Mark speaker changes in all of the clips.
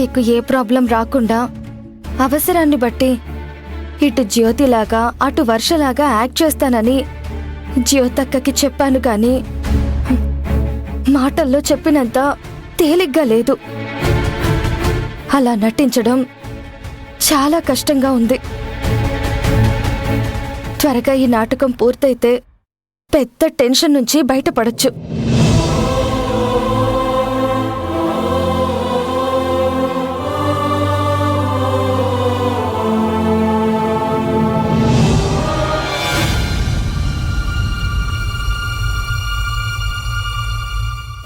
Speaker 1: నీకు ఏ ప్రాబ్లం రాకుండా అవసరాన్ని బట్టి ఇటు జ్యోతిలాగా అటు వర్షలాగా యాక్ట్ చేస్తానని జ్యోతక్కకి చెప్పాను గాని మాటల్లో చెప్పినంత తేలిగ్గా లేదు. అలా నటించడం చాలా కష్టంగా ఉంది. త్వరగా ఈ నాటకం పూర్తయితే పెద్ద టెన్షన్ నుంచి బయటపడొచ్చు.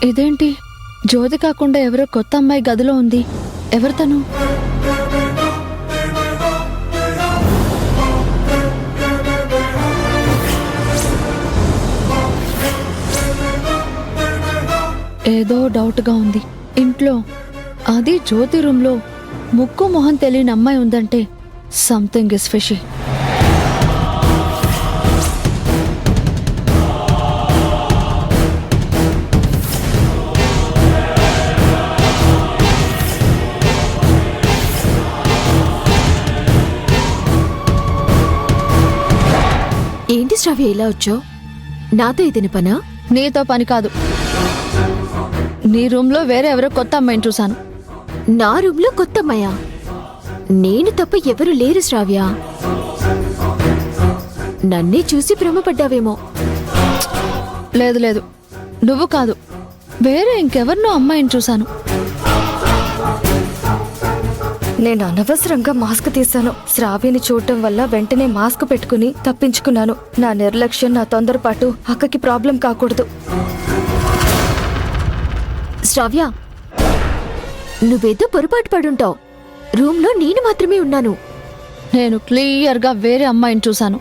Speaker 2: ఇదేంటి, జ్యోతి కాకుండా ఎవరో కొత్త అమ్మాయి గదిలో ఉంది. ఎవరు తను? ఏదో డౌట్గా ఉంది. ఇంట్లో, అది జ్యోతి రూమ్లో ముక్కు మొహం తెలియని అమ్మాయి ఉందంటే సంథింగ్ ఇస్ ఫిషీ.
Speaker 3: ఏంటి శ్రావ్య ఇలా వచ్చావు? నాతో ఇదిని పనా?
Speaker 2: నీతో పని కాదు. నీ రూమ్లో వేరే ఎవరో కొత్త అమ్మాయిని చూశాను.
Speaker 3: నా రూమ్లో కొత్త అమ్మాయా? నేను తప్ప ఎవరు లేరు శ్రావ్య. నన్నే చూసి భ్రమపడ్డావేమో.
Speaker 2: లేదు లేదు, నువ్వు కాదు, వేరే ఇంకెవరినో అమ్మాయిని చూశాను.
Speaker 1: నేను అనవసరంగా మాస్క్ తీశాను. శ్రావ్యని చూడటం వల్ల వెంటనే మాస్క్ పెట్టుకుని తప్పించుకున్నాను. నా నిర్లక్ష్యం, నా తొందరపాటు అక్కకి ప్రాబ్లం కాకూడదు.
Speaker 3: శ్రావ్య, నువ్వేదో పొరపాటు పడుంటావు. రూమ్లో నేను మాత్రమే ఉన్నాను.
Speaker 2: నేను క్లియర్గా వేరే అమ్మాయిని చూశాను.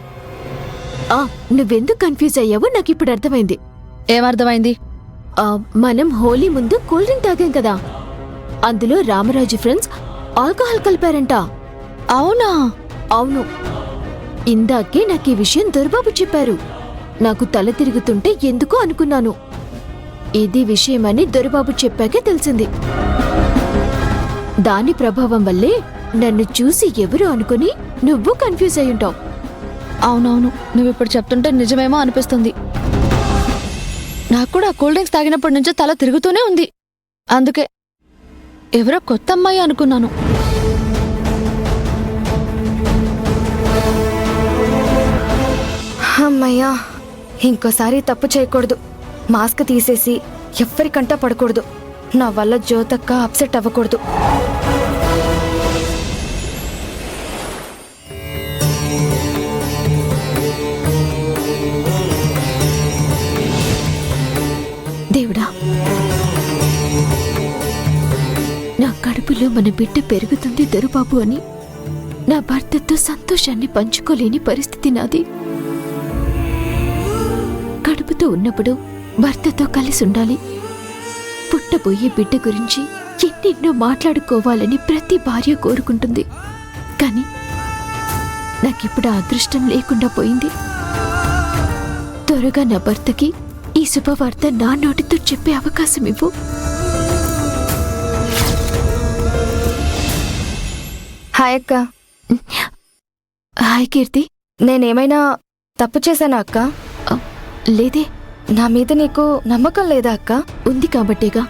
Speaker 3: నువ్వెందుకు కన్ఫ్యూజ్ అయ్యావో నాకిప్పుడు అర్థమైంది.
Speaker 2: ఏమర్థమైంది?
Speaker 3: మనం హోలీ ముందు కూల్ డ్రింక్ తాగాం కదా, అందులో రామరాజు ఫ్రెండ్స్ ఆల్కహాల్ కలిపారంట.
Speaker 2: అవునా?
Speaker 3: అవును. ఇందాకే నాకు ఈ విషయం దొరబాబు చెప్పారు. నాకు తల తిరుగుతుంటే ఎందుకో అనుకున్నాను. ఇది విషయమని దొరబాబు చెప్పాకే తెలిసింది. దాని ప్రభావం వల్లే నన్ను చూసి ఎవరు అనుకుని నువ్వు కన్ఫ్యూజ్ అయ్యుంటావు.
Speaker 2: అవునవును, నువ్విప్పుడు చెప్తుంటే నిజమేమో అనిపిస్తుంది. నాకు కూడా కూల్ డ్రింక్స్ తాగినప్పటి నుంచే తల తిరుగుతూనే ఉంది. అందుకే ఎవరో కొత్త అమ్మాయి అనుకున్నాను.
Speaker 1: అమ్మయ్యా, ఇంకోసారి తప్పు చేయకూడదు. మాస్క్ తీసేసి ఎవ్వరికంటా పడకూడదు. నా వల్ల జ్యోతక్క అప్సెట్ అవ్వకూడదు.
Speaker 3: దేవుడా, నా కడుపులో మన బిడ్డ పెరుగుతుంది దొరబాబు అని నా భర్తతో సంతోషాన్ని పంచుకోలేని పరిస్థితి నాది. కడుపుతో ఉన్నప్పుడు భర్తతో కలిసి ఉండాలి. పుట్టబోయే బిడ్డ గురించి ఎన్నెన్నో మాట్లాడుకోవాలని ప్రతి భార్య కోరుకుంటుంది. కానీ నాకిప్పుడు ఆ అదృష్టం లేకుండా పోయింది. త్వరగా నా భర్తకి ఈ శుభవార్త నా నోటితో చెప్పే అవకాశం ఇవ్వు.
Speaker 1: హాయ్ అక్క.
Speaker 3: హాయ్ కీర్తి.
Speaker 1: నేనేమైనా తప్పు చేశానా అక్క?
Speaker 3: లేదే.
Speaker 1: నా మీద నీకు నమ్మకం లేదా అక్క?
Speaker 3: ఉంది కాబట్టేగా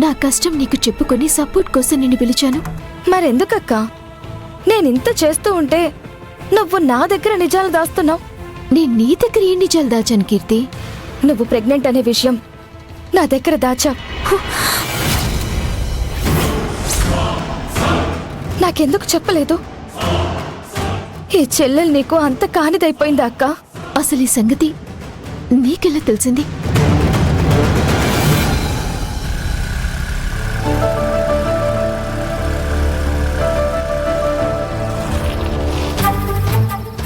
Speaker 3: నా కష్టం నీకు చెప్పుకొని సపోర్ట్ కోసం నిన్ను పిలిచాను.
Speaker 1: మరెందుకక్క? నేనింత చేస్తూ ఉంటే నువ్వు నా దగ్గర నిజాలు దాస్తున్నావు.
Speaker 3: నేను నీ దగ్గర ఏం నిజాలు దాచాను కీర్తి?
Speaker 1: నువ్వు ప్రెగ్నెంట్ అనే విషయం నా దగ్గర దాచావు. నాకెందుకు చెప్పలేదు? ఈ చెల్లెలు నీకు అంత కానిదైపోయిందా అక్క?
Speaker 3: అసలు ఈ సంగతి నీకెలా తెలిసింది?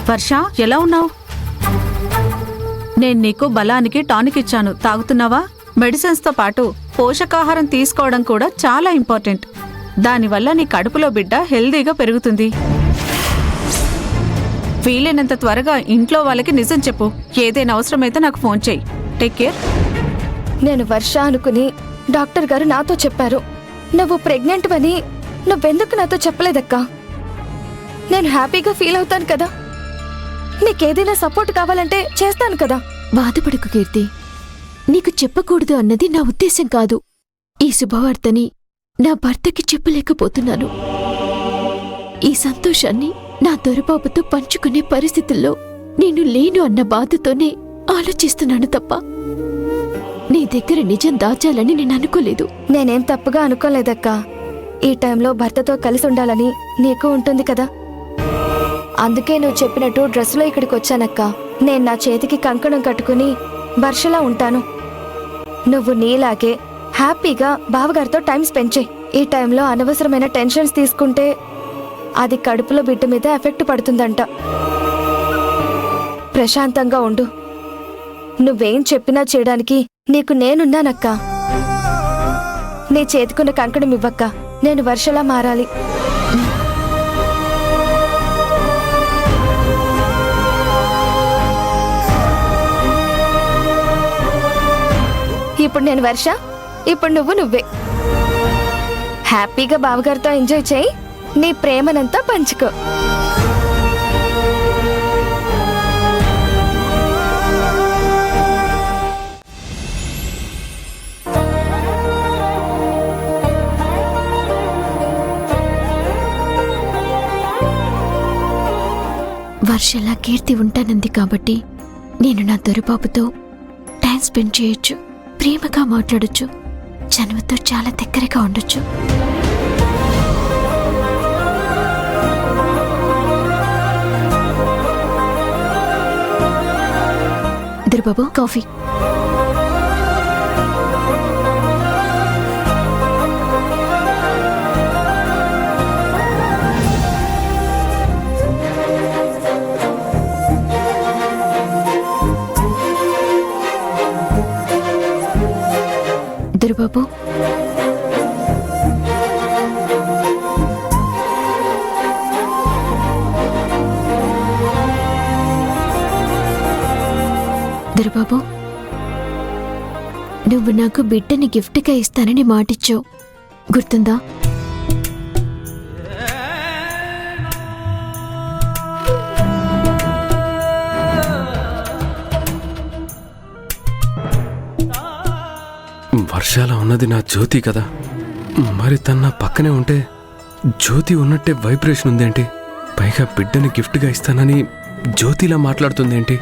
Speaker 4: వర్ష, ఎలా ఉన్నావు? నేను నీకు బలానికి టానిక్ ఇచ్చాను, తాగుతున్నావా? మెడిసిన్స్తో పాటు పోషకాహారం తీసుకోవడం కూడా చాలా ఇంపార్టెంట్. దానివల్ల నీ కడుపులో బిడ్డ హెల్దీగా పెరుగుతుంది. వీలైనంత త్వరగా ఇంట్లో వాళ్ళకి నిజం చెప్పు. ఏదైనా అవసరమైతే నాకు ఫోన్ చేయి. Take care.
Speaker 1: నేను వర్ష అనుకుని డాక్టర్ గారు నాతో చెప్పారు. నువ్వు ప్రెగ్నెంట్ అని నువ్వెందుకు నాతో చెప్పలేదక్కా? నేను హ్యాపీగా ఫీల్ అవుతాను కదా. నీకేదైనా సపోర్ట్ కావాలంటే చేస్తాను కదా.
Speaker 3: బాధపడకు కీర్తి, నీకు చెప్పకూడదు అన్నది నా ఉద్దేశం కాదు. ఈ శుభవార్తని నా భర్తకి చెప్పలేకపోతున్నాను. ఈ సంతోషాన్ని నా దొరబాబుతో పంచుకునే పరిస్థితుల్లో నేను లేను అన్న బాధతోనే ఆలోచిస్తున్నాను తప్ప నీ దగ్గర నిజం దాచాలని నేను అనుకోలేదు.
Speaker 1: నేనేం తప్పుగా అనుకోలేదక్కా. ఈ టైంలో భర్తతో కలిసి ఉండాలని నీకు ఉంటుంది కదా. అందుకే నువ్వు చెప్పినట్టు డ్రెస్సులో ఇక్కడికి వచ్చానక్కా. నేను నా చేతికి కంకణం కట్టుకుని వర్షలా ఉంటాను. నువ్వు నీలాగే హ్యాపీగా బావగారితో టైం స్పెండ్ చేయి. ఈ టైంలో అనవసరమైన టెన్షన్స్ తీసుకుంటే అది కడుపులో బిడ్డ మీద ఎఫెక్ట్ పడుతుందంట. ప్రశాంతంగా ఉండు. నువ్వేం చెప్పినా చేయడానికి నీకు నేనున్నానక్కా. నీ చేతికున్న కంకణం ఇవ్వక్క. నేను వర్షలా మారాలి. ఇప్పుడు నేను వర్ష, ఇప్పుడు నువ్వే హ్యాపీగా బావగారితో ఎంజాయ్ చేయి. నీ ప్రేమనంతా పంచుకో.
Speaker 3: వర్షలా కీర్తి ఉంటానంది కాబట్టి నేను నా దొరబాబుతో టైం స్పెండ్ చేయొచ్చు, ప్రేమగా మాట్లాడొచ్చు, జన్మతో చాలా దగ్గరగా ఉండొచ్చు. దొరబాబు, కాఫీ. దొరబాబు, దొరబాబు, నువ్వు నాకు బిడ్డని గిఫ్ట్గా ఇస్తానని మాటిచ్చావు, గుర్తుందా?
Speaker 5: వర్షాల ఉన్నది నా జ్యోతి కదా. మరి తన నా పక్కనే ఉంటే జ్యోతి ఉన్నట్టే వైబ్రేషన్ ఉందేంటి? పైగా బిడ్డని గిఫ్ట్గా ఇస్తానని జ్యోతిలా మాట్లాడుతుందేంటి?